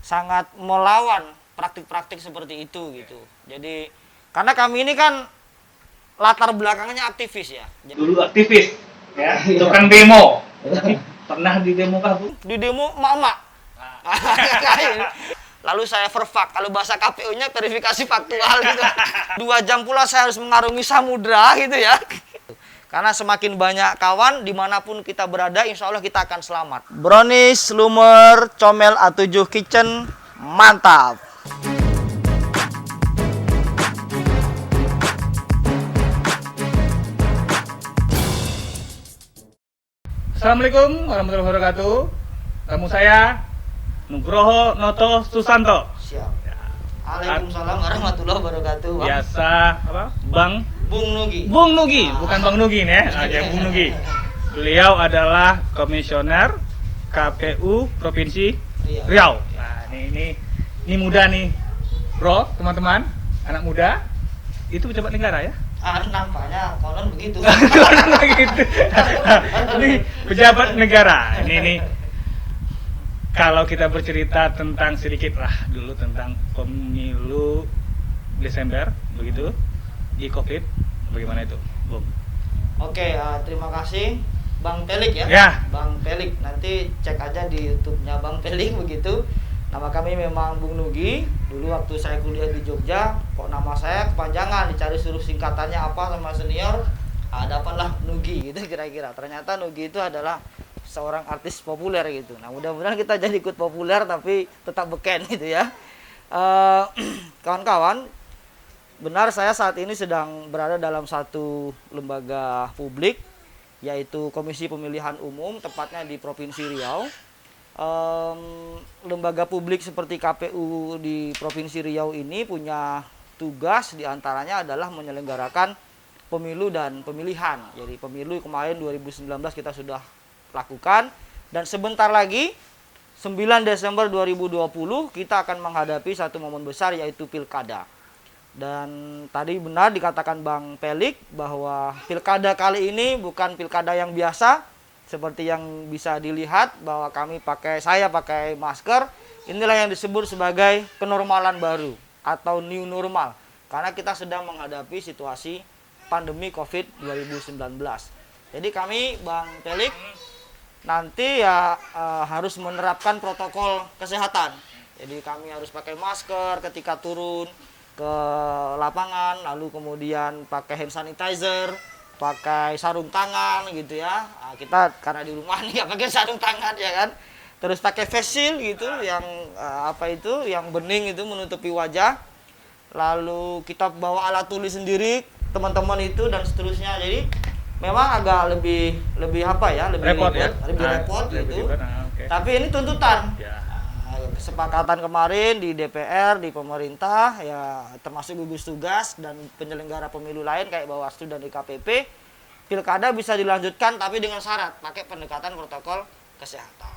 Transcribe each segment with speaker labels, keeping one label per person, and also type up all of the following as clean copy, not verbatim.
Speaker 1: sangat melawan praktik-praktik seperti itu gitu. Jadi karena kami ini kan latar belakangnya aktivis ya.
Speaker 2: Dulu aktivis, ya, tukang demo. Pernah di demo kah, Bu?
Speaker 1: Di demo emak-emak. Lalu saya verfak, kalau bahasa KPU-nya verifikasi faktual gitu. 2 jam pula saya harus mengarungi samudra gitu ya. Karena semakin banyak kawan, dimanapun kita berada, insya Allah kita akan selamat. Brownies, Lumer, Comel A7 Kitchen, mantap!
Speaker 2: Assalamualaikum warahmatullahi wabarakatuh. Tamu saya Nugroho Noto Susanto.
Speaker 1: Siap. Waalaikumsalam warahmatullahi wabarakatuh. Bang.
Speaker 2: Biasa apa?
Speaker 1: Bung Nugi.
Speaker 2: Bung Nugi, bukan Bang Nugi nih ya. Oke, Bung Nugi. Beliau adalah komisioner KPU Provinsi Riau. Nah, ini muda nih, bro, teman-teman, anak muda. Itu pejabat negara ya?
Speaker 1: Nampaknya konon begitu.
Speaker 2: Ini pejabat negara. Ini kalau kita bercerita tentang sedikit lah dulu tentang pemilu Desember begitu di COVID, bagaimana itu, Bung?
Speaker 1: Oke, terima kasih Bang Pelik ya.
Speaker 2: Ya.
Speaker 1: Bang Pelik, nanti cek aja di YouTube-nya Bang Pelik begitu. Nama kami memang Bung Nugi. Dulu waktu saya kuliah di Jogja, kok nama saya kepanjangan, dicari suruh singkatannya apa sama senior, dapatlah Nugi gitu kira-kira. Ternyata Nugi itu adalah seorang artis populer gitu. Nah, mudah-mudahan kita jadi ikut populer tapi tetap beken gitu ya. Kawan-kawan, benar saya saat ini sedang berada dalam satu lembaga publik, yaitu Komisi Pemilihan Umum, tepatnya di Provinsi Riau. Lembaga publik seperti KPU di Provinsi Riau ini punya tugas diantaranya adalah menyelenggarakan pemilu dan pemilihan. Jadi pemilu kemarin 2019 kita sudah lakukan, dan sebentar lagi 9 Desember 2020 kita akan menghadapi satu momen besar, yaitu pilkada. Dan tadi benar dikatakan Bang Pelik bahwa pilkada kali ini bukan pilkada yang biasa seperti yang bisa dilihat bahwa saya pakai masker. Inilah yang disebut sebagai kenormalan baru atau new normal, karena kita sedang menghadapi situasi pandemi COVID 2019. Jadi kami Bang Pelik nanti ya harus menerapkan protokol kesehatan. Jadi kami harus pakai masker ketika turun ke lapangan, lalu kemudian pakai hand sanitizer, pakai sarung tangan gitu ya. Kita karena di rumah nih nggak pakai sarung tangan ya kan. Terus pakai face shield gitu yang yang bening itu menutupi wajah. Lalu kita bawa alat tulis sendiri teman-teman itu dan seterusnya. Jadi memang agak lebih
Speaker 2: repot
Speaker 1: gitu.
Speaker 2: Okay.
Speaker 1: Tapi ini tuntutan.
Speaker 2: Ya.
Speaker 1: Kesepakatan kemarin di DPR, di pemerintah, ya termasuk gugus tugas dan penyelenggara pemilu lain kayak Bawaslu dan DKPP, pilkada bisa dilanjutkan tapi dengan syarat pakai pendekatan protokol kesehatan.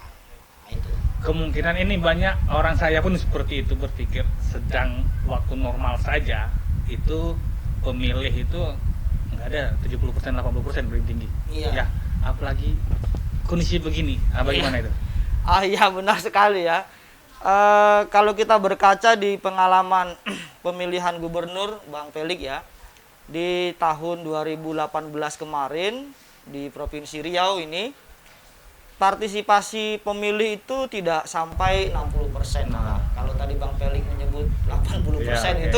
Speaker 1: Nah, itu.
Speaker 2: Kemungkinan ini banyak orang, saya pun seperti itu berpikir, sedang waktu normal saja itu pemilih itu nggak ada 70% 80% paling tinggi.
Speaker 1: Iya.
Speaker 2: Ya, apalagi kondisi begini. Bagaimana itu?
Speaker 1: Iya benar sekali ya. Kalau kita berkaca di pengalaman pemilihan gubernur Bang Pelik ya, di tahun 2018 kemarin di Provinsi Riau ini, partisipasi pemilih itu tidak sampai 60%. Kalau tadi Bang Pelik menyebut 80%
Speaker 2: ya, okay.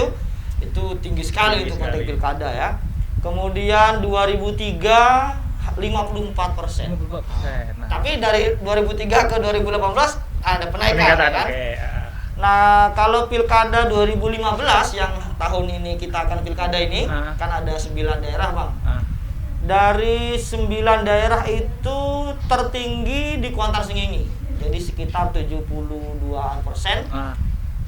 Speaker 1: itu tinggi sekali untuk konteks pilkada ya. Kemudian 2003 54%. Tapi dari 2003 ke 2018 ada peningkatan kan?
Speaker 2: Okay.
Speaker 1: Nah, kalau pilkada 2015 yang tahun ini kita akan pilkada ini, kan ada 9 daerah, Bang. Dari 9 daerah itu tertinggi di Kuantan Sengingi. Jadi sekitar 72%.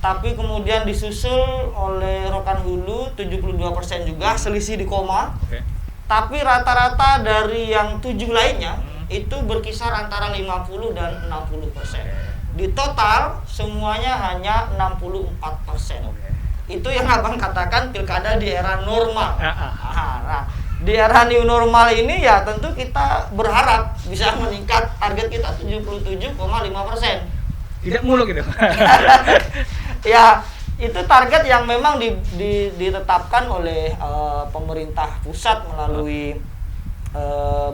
Speaker 1: Tapi kemudian disusul oleh Rokan Hulu 72% juga, selisih di koma.
Speaker 2: Okay.
Speaker 1: Tapi rata-rata dari yang 7 lainnya itu berkisar antara 50 dan 60%. Di total semuanya hanya 64%. Itu yang Abang katakan pilkada di era normal. Nah, di era new normal ini ya tentu kita berharap bisa meningkat, target kita 77,5%.
Speaker 2: tidak muluk gitu.
Speaker 1: Ya, itu target yang memang ditetapkan oleh pemerintah pusat melalui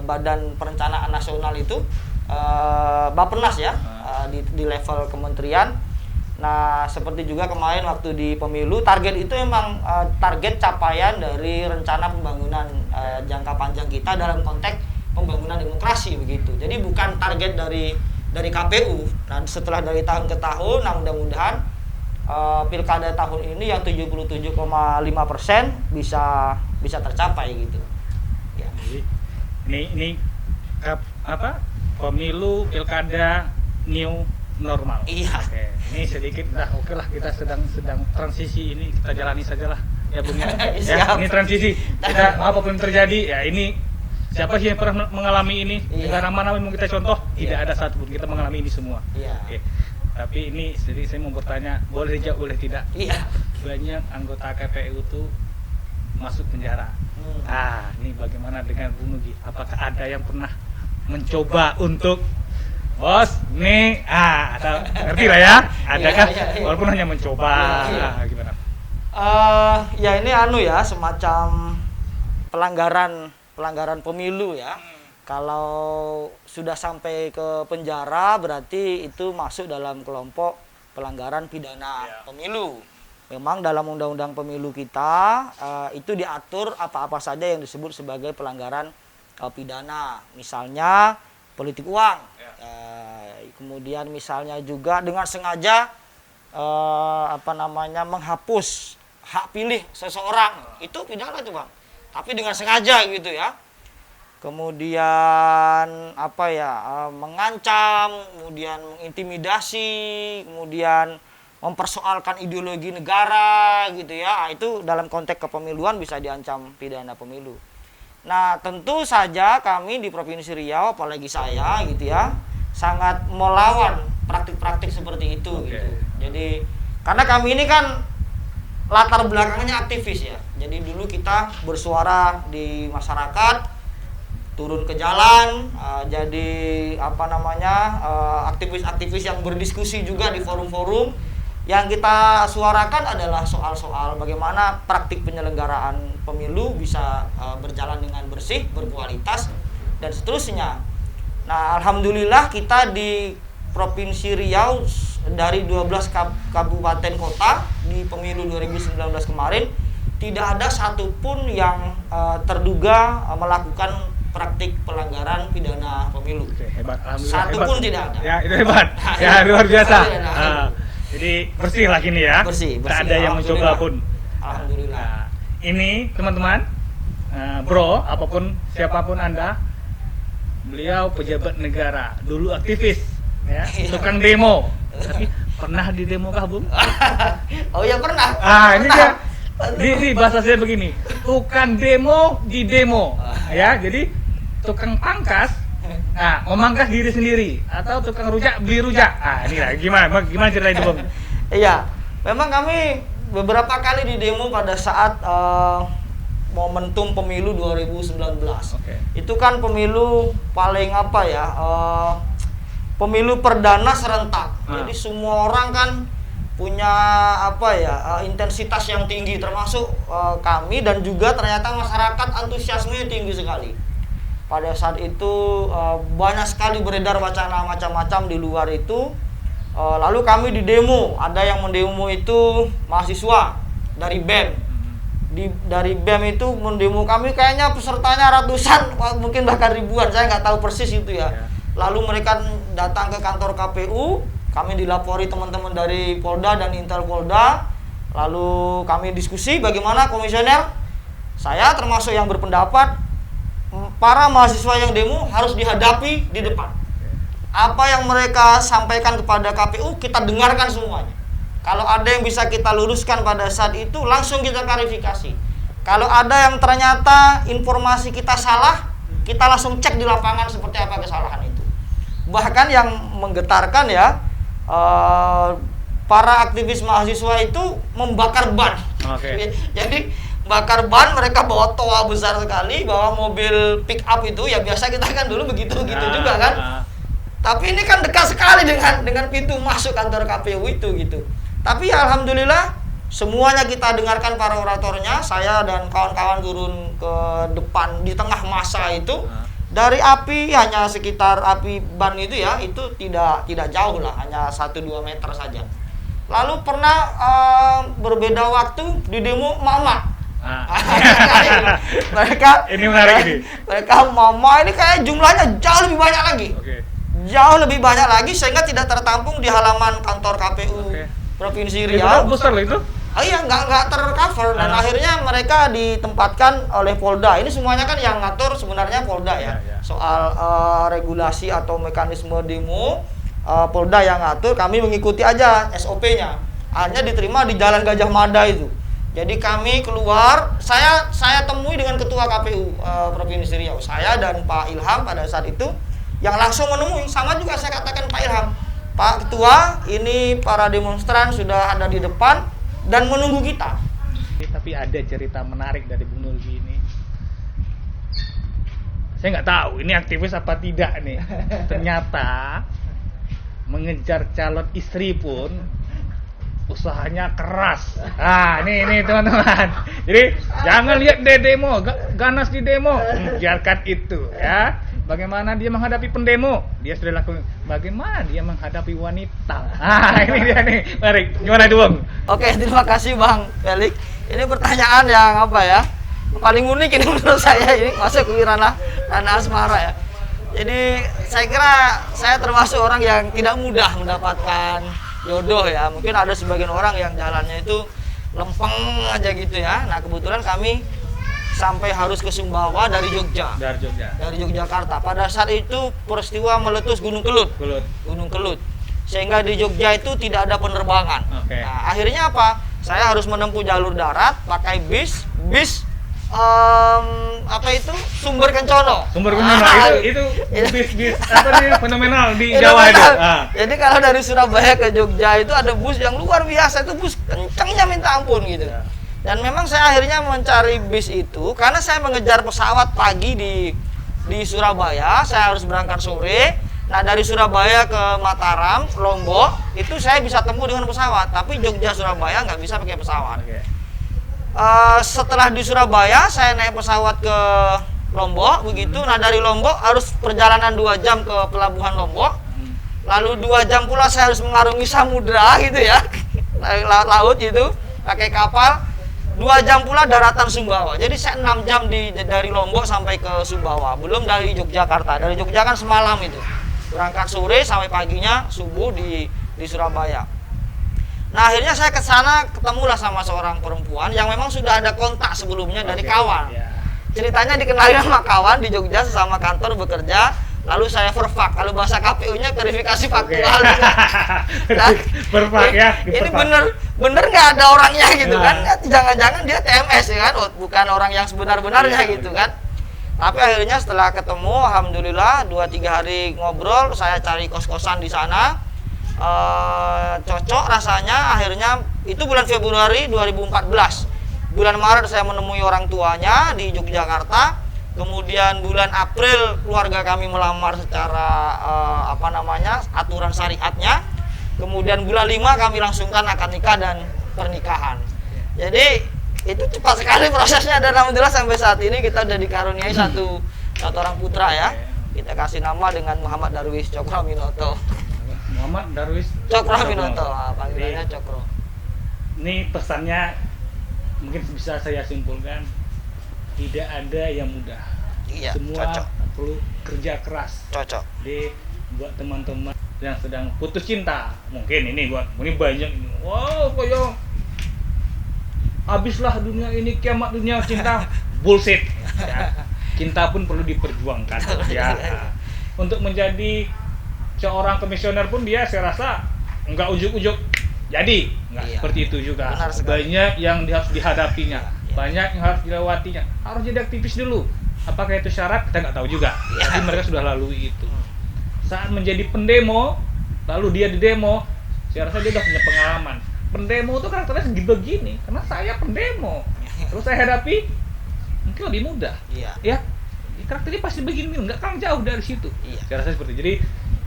Speaker 1: Badan Perencanaan Nasional itu, Bappenas ya, di level kementerian. Nah, seperti juga kemarin waktu di pemilu, target itu memang target capaian dari rencana pembangunan jangka panjang kita dalam konteks pembangunan demokrasi begitu. Jadi bukan target dari KPU. Nah, setelah dari tahun ke tahun, nah mudah-mudahan pilkada tahun ini yang 77,5% bisa tercapai gitu. Ya.
Speaker 2: Jadi, ini pemilu pilkada new normal.
Speaker 1: Iya.
Speaker 2: Oke. Ini sedikit oke lah, kita sedang transisi ini, kita jalani sajalah ya Bung ya. Ya, ini transisi. Kita apapun terjadi ya, ini siapa sih yang pernah mengalami ini? Negara mana yang mau kita contoh? Tidak ada satupun kita mengalami ini semua.
Speaker 1: Iya.
Speaker 2: Oke. Tapi ini jadi saya mau bertanya, boleh dijawab boleh tidak?
Speaker 1: Iya.
Speaker 2: Banyak anggota KPU tuh masuk penjara. Ini bagaimana dengan Bung Nugi? Apakah ada yang pernah mencoba untuk bos, nih, atau ngerti lah ya, ada kan, walaupun hanya mencoba, gimana?
Speaker 1: Ya ini ya, semacam pelanggaran pemilu ya. Kalau sudah sampai ke penjara, berarti itu masuk dalam kelompok pelanggaran pidana pemilu. Memang dalam undang-undang pemilu kita, itu diatur apa-apa saja yang disebut sebagai pelanggaran pidana. Misalnya, politik uang. Kemudian misalnya juga dengan sengaja menghapus hak pilih seseorang, itu pidana tuh Bang, tapi dengan sengaja gitu ya. Kemudian mengancam, kemudian mengintimidasi, kemudian mempersoalkan ideologi negara gitu ya. Itu dalam konteks kepemiluan bisa diancam pidana pemilu. Nah, tentu saja kami di Provinsi Riau, apalagi saya gitu ya, sangat melawan praktik-praktik seperti itu gitu. Jadi karena kami ini kan latar belakangnya aktivis ya. Jadi dulu kita bersuara di masyarakat, turun ke jalan, jadi aktivis-aktivis yang berdiskusi juga di forum-forum. Yang kita suarakan adalah soal-soal bagaimana praktik penyelenggaraan pemilu bisa berjalan dengan bersih, berkualitas, dan seterusnya. Nah, alhamdulillah kita di Provinsi Riau dari 12 kabupaten kota di pemilu 2019 kemarin tidak ada satupun yang terduga melakukan praktik pelanggaran pidana pemilu.
Speaker 2: Oke, hebat.
Speaker 1: Satupun tidak ada.
Speaker 2: Ya, itu hebat. Ya, luar biasa. Jadi bersih lah gini ya.
Speaker 1: Bersih.
Speaker 2: Tak ada yang mencoba pun.
Speaker 1: Alhamdulillah.
Speaker 2: Nah, ini teman-teman, bro, siapapun Anda, beliau pejabat negara, dulu aktivis, ya, tukang demo. Tapi pernah di demo kah, Bung?
Speaker 1: Oh ya pernah.
Speaker 2: Ini dia. Di bahasa saya begini, tukang demo di demo, ya. Jadi tukang pangkas, memangkas diri sendiri, atau tukang rujak beli rujak. Ini lah, gimana cerita itu, Bung?
Speaker 1: Iya, memang kami beberapa kali di demo pada saat momentum pemilu 2019. Itu kan pemilu paling pemilu perdana serentak. Jadi semua orang kan punya intensitas yang tinggi, termasuk kami, dan juga ternyata masyarakat antusiasmenya tinggi sekali. Pada saat itu banyak sekali beredar wacana macam-macam di luar itu. Lalu kami di demo, ada yang mendemo itu mahasiswa dari BEM. Dari BEM itu mendemo kami, kayaknya pesertanya ratusan, mungkin bahkan ribuan, saya nggak tahu persis itu ya. Lalu mereka datang ke kantor KPU, kami dilapori teman-teman dari Polda dan Intel Polda. Lalu kami diskusi bagaimana komisioner, saya termasuk yang berpendapat para mahasiswa yang demo harus dihadapi di depan. Apa yang mereka sampaikan kepada KPU kita dengarkan semuanya. Kalau ada yang bisa kita luruskan pada saat itu, langsung kita klarifikasi. Kalau ada yang ternyata informasi kita salah, kita langsung cek di lapangan seperti apa kesalahan itu. Bahkan yang menggetarkan ya, para aktivis mahasiswa itu membakar ban. Jadi bakar ban, mereka bawa toa besar sekali, bawa mobil pick up itu, ya biasa kita kan dulu begitu juga kan. Tapi ini kan dekat sekali dengan pintu masuk kantor KPU itu gitu. Tapi ya alhamdulillah semuanya kita dengarkan para oratornya. Saya dan kawan-kawan turun ke depan di tengah masa itu. Dari api hanya sekitar api ban itu ya, itu tidak jauh lah, hanya 1-2 meter saja. Lalu pernah berbeda waktu di demo mama. Mereka
Speaker 2: ini menarik ini.
Speaker 1: Mereka mama ini kayak jumlahnya jauh lebih banyak lagi. Jauh lebih banyak lagi sehingga tidak tertampung di halaman kantor KPU Provinsi Riau.
Speaker 2: Itu besar loh itu.
Speaker 1: Oh iya, nggak tercover dan akhirnya mereka ditempatkan oleh Polda. Ini semuanya kan yang ngatur sebenarnya Polda ya. Soal regulasi atau mekanisme demo, Polda yang ngatur. Kami mengikuti aja SOP-nya. Hanya diterima di Jalan Gajah Mada itu. Jadi kami keluar, saya temui dengan Ketua KPU Provinsi Riau. Saya dan Pak Ilham pada saat itu yang langsung menemui. Sama juga saya katakan Pak Ilham, Pak Ketua, ini para demonstran sudah ada di depan dan menunggu kita.
Speaker 2: Tapi ada cerita menarik dari Bung Nurgi ini. Saya nggak tahu ini aktivis apa tidak nih. Ternyata mengejar calon istri pun usahanya keras. Nah, ini teman-teman. Jadi jangan lihat deh demo, ganas di demo, biarkan itu ya. Bagaimana dia menghadapi pendemo? Dia sudah lakukan. Bagaimana dia menghadapi wanita? Ini dia nih. Mari, gimana itu, Bang?
Speaker 1: Oke, terima kasih Bang Felix. Ini pertanyaan yang apa ya? Paling unik ini menurut saya, ini masuk ke ranah asmara ya. Jadi saya kira saya termasuk orang yang tidak mudah mendapatkan jodoh ya. Mungkin ada sebagian orang yang jalannya itu lempeng aja gitu ya. Nah, kebetulan kami sampai harus ke Sumbawa dari Jogja. Dari Yogyakarta. Pada saat itu peristiwa meletus Gunung Kelut. Sehingga di Jogja itu tidak ada penerbangan. Nah, akhirnya apa? Saya harus menempuh jalur darat pakai bis Sumber Kencono.
Speaker 2: Itu bis apa nih fenomenal di Jawa itu.
Speaker 1: Jadi kalau dari Surabaya ke Jogja itu ada bus yang luar biasa, itu bus kencangnya minta ampun gitu. Dan memang saya akhirnya mencari bis itu karena saya mengejar pesawat pagi di Surabaya, saya harus berangkat sore. Nah, dari Surabaya ke Mataram, Lombok, itu saya bisa tempuh dengan pesawat, tapi Jogja Surabaya nggak bisa pakai pesawat. Setelah di Surabaya, saya naik pesawat ke Lombok, begitu. Nah, dari Lombok harus perjalanan 2 jam ke pelabuhan Lombok. Lalu 2 jam pula saya harus mengarungi samudra gitu ya, laut gitu, pakai kapal. 2 jam pula daratan Sumbawa. Jadi saya 6 jam dari Lombok sampai ke Sumbawa. Belum dari Yogyakarta. Dari Jogja kan semalam itu. Berangkat sore sampai paginya subuh di Surabaya. Nah, akhirnya saya ke sana ketemulah sama seorang perempuan yang memang sudah ada kontak sebelumnya dari kawan. Ceritanya dikenalin sama kawan di Jogja sesama kantor bekerja. Lalu saya verfak, kalau bahasa KPU-nya verifikasi faktual.
Speaker 2: Verfak ya.
Speaker 1: Ini bener nggak ada orangnya gitu kan? Jangan-jangan dia TMS ya kan? Bukan orang yang sebenar-benarnya gitu kan? Tapi akhirnya setelah ketemu, alhamdulillah 2-3 hari ngobrol, saya cari kos-kosan di sana, cocok rasanya. Akhirnya itu bulan Februari 2014. Bulan Maret saya menemui orang tuanya di Yogyakarta. Kemudian bulan April keluarga kami melamar secara aturan syariatnya. Kemudian bulan 5 kami langsungkan akad nikah dan pernikahan. Jadi itu cepat sekali prosesnya dan alhamdulillah sampai saat ini kita sudah dikaruniai satu orang putra ya. Kita kasih nama dengan Muhammad Darwis Cokro-Minoto.
Speaker 2: Muhammad Darwis
Speaker 1: Cokro-Minoto, panggilannya Cokro.
Speaker 2: Ini pesannya mungkin bisa saya simpulkan. Tidak ada yang mudah.
Speaker 1: Iya,
Speaker 2: semua
Speaker 1: cocok.
Speaker 2: Perlu kerja keras.
Speaker 1: Cocok.
Speaker 2: Jadi buat teman-teman yang sedang putus cinta, mungkin ini banyak ini. Wow, koyo habislah dunia ini, kiamat dunia cinta. Bullshit. Ya. Cinta pun perlu diperjuangkan. Ya. Untuk menjadi seorang komisioner pun dia saya rasa enggak ujuk-ujuk jadi seperti itu juga. Banyak yang harus dihadapinya. Banyak yang harus dilewatinya, harus jadi aktivis dulu. Apakah itu syarat? Kita nggak tahu juga. Tapi mereka sudah lalui itu. Saat menjadi pendemo, lalu dia di demo, saya rasa dia sudah punya pengalaman. Pendemo itu karakternya begini, karena saya pendemo. Terus saya hadapi, mungkin lebih mudah. Ya, karakternya pasti begini, nggak akan jauh dari situ. Saya rasa seperti itu. Jadi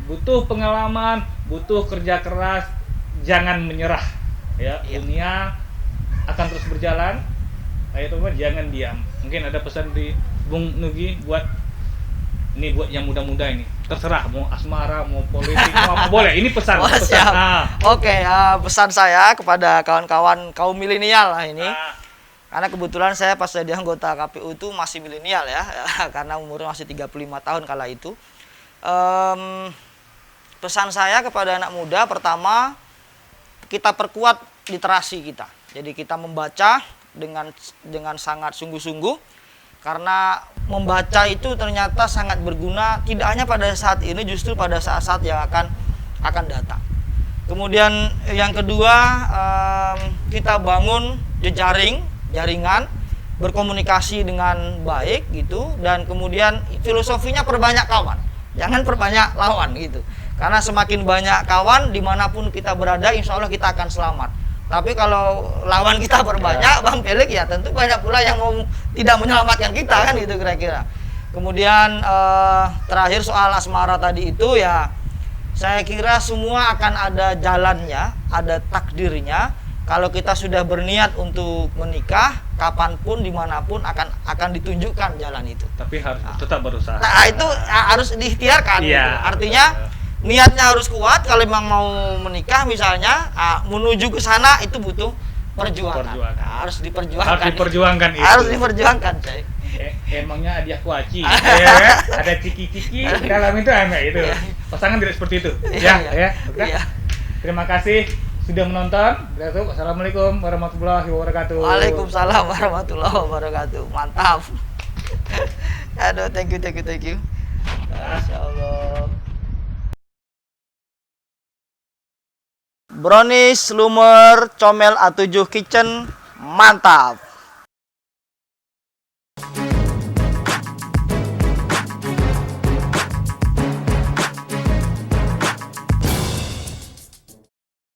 Speaker 2: butuh pengalaman, butuh kerja keras, jangan menyerah. Ya,
Speaker 1: Iya.
Speaker 2: dunia akan terus berjalan. Ayo teman, jangan diam. Mungkin ada pesan di Bung Nugi buat yang muda-muda ini. Terserah mau asmara, mau politik, mau apa boleh. Ini pesan.
Speaker 1: Oh,
Speaker 2: pesan.
Speaker 1: siap.
Speaker 2: Nah,
Speaker 1: Oke, pesan saya kepada kawan-kawan kaum milenial lah ini.
Speaker 2: nah,
Speaker 1: Karena kebetulan saya pas jadi anggota KPU itu masih milenial ya, karena umurnya masih 35 tahun kala itu. Pesan saya kepada anak muda, pertama, kita perkuat literasi kita. Jadi kita membaca dengan sangat sungguh-sungguh, karena membaca itu ternyata sangat berguna, tidak hanya pada saat ini, justru pada saat-saat yang akan datang. Kemudian yang kedua, kita bangun jaringan, berkomunikasi dengan baik gitu, dan kemudian filosofinya perbanyak kawan, jangan perbanyak lawan gitu. Karena semakin banyak kawan dimanapun kita berada, insya Allah kita akan selamat. Tapi kalau lawan kita berbanyak, Bang Felix, ya tentu banyak pula yang mau tidak menyelamatkan kita kan gitu kira-kira. Kemudian terakhir soal asmara tadi itu ya, saya kira semua akan ada jalannya, ada takdirnya. Kalau kita sudah berniat untuk menikah, kapanpun, dimanapun akan ditunjukkan jalan itu.
Speaker 2: tapi harus tetap berusaha.
Speaker 1: Nah itu harus diikhtiarkan.
Speaker 2: Iya.
Speaker 1: Gitu. Artinya niatnya harus kuat. Kalau memang mau menikah misalnya, menuju ke sana itu butuh perjuangan. Nah, harus diperjuangkan.
Speaker 2: Harus diperjuangkan itu.
Speaker 1: Harus diperjuangkan, Cai.
Speaker 2: Emangnya hadiah kuaci, ya, ada ciki-ciki dalam itu itu. Pasangan tidak seperti itu.
Speaker 1: Iya,
Speaker 2: Ya,
Speaker 1: iya.
Speaker 2: ya. Oke.
Speaker 1: Iya.
Speaker 2: Terima kasih sudah menonton. Assalamualaikum warahmatullahi wabarakatuh.
Speaker 1: Waalaikumsalam warahmatullahi wabarakatuh. Mantap. Aduh, thank you. Masya Allah. Brownies Lumer Comel A7 Kitchen, mantap.